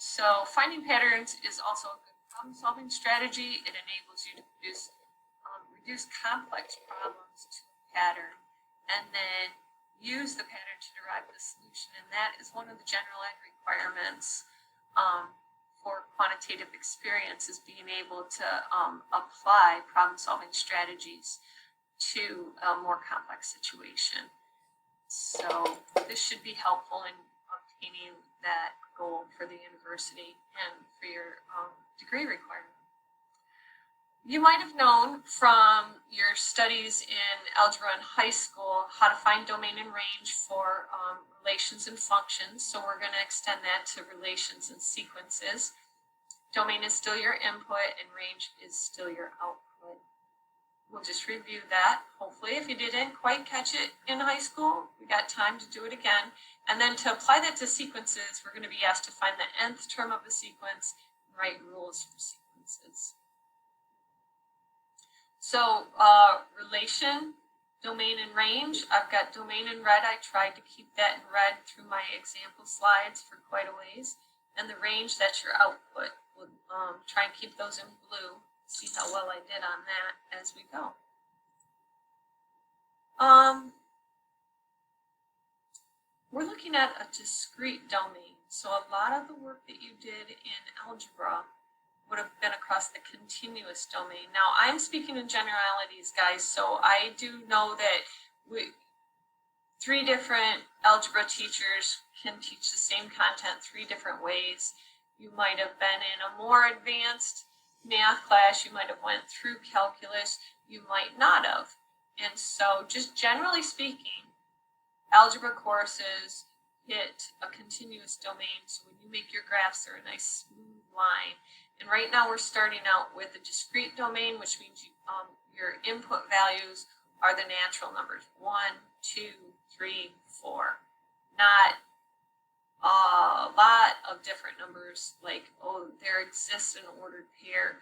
So finding patterns is also a good problem-solving strategy. It enables you to reduce complex problems to a pattern and then use the pattern to derive the solution. And that is one of the general ed requirements for quantitative experience, is being able to apply problem-solving strategies to a more complex situation. So this should be helpful in obtaining that goal for the university and for your degree requirement. You might have known from your studies in algebra in high school how to find domain and range for relations and functions. So we're going to extend that to relations and sequences. Domain is still your input and range is still your output. We'll just review that. Hopefully, if you didn't quite catch it in high school, we got time to do it again. And then to apply that to sequences, we're going to be asked to find the nth term of a sequence and write rules for sequences. So relation, domain, and range. I've got domain in red. I tried to keep that in red through my example slides for quite a ways. And the range, that's your output. We'll try and keep those in blue. See how well I did on that as we go. We're looking at a discrete domain. So a lot of the work that you did in algebra would have been across the continuous domain. Now, I'm speaking in generalities, guys, so I do know that three different algebra teachers can teach the same content three different ways. You might have been in a more advanced math class, you might have went through calculus, you might not have. And so just generally speaking, algebra courses hit a continuous domain. So when you make your graphs, they're a nice smooth line. And right now we're starting out with a discrete domain, which means your input values are the natural numbers, 1, 2, 3, 4. Not a lot of different numbers, like, oh, there exists an ordered pair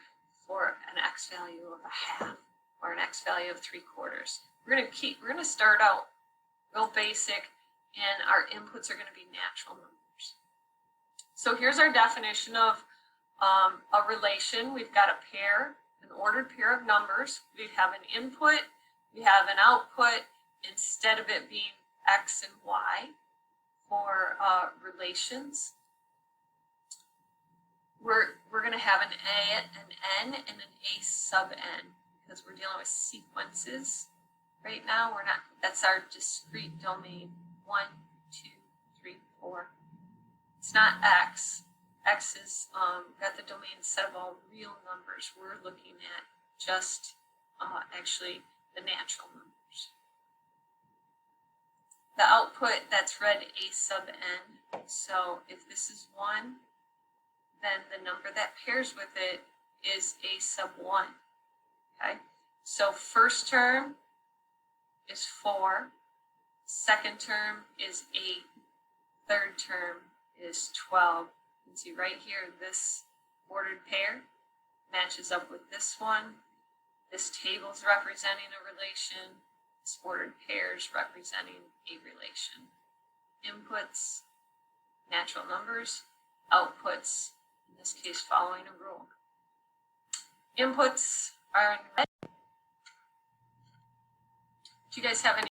for an x value of 1/2 or an x value of 3/4. We're gonna start out real basic, and our inputs are going to be natural numbers. So here's our definition of a relation. We've got a pair, an ordered pair of numbers. We have an input, we have an output. Instead of it being x and y for relations, we're going to have an a, an n, and an a sub n, because we're dealing with sequences. Right now, we're not, that's our discrete domain, 1, 2, 3, 4. It's not x. X is got the domain set of all real numbers. We're looking at just actually the natural numbers. The output, that's read a sub n. So if this is 1, then the number that pairs with it is a sub 1. Okay? So first term is 4, second term is 8, third term is 12. You can see right here, this ordered pair matches up with this one. This table is representing a relation. This ordered pair is representing a relation. Inputs, natural numbers. Outputs, in this case, following a rule. Inputs are in red. Do you guys have any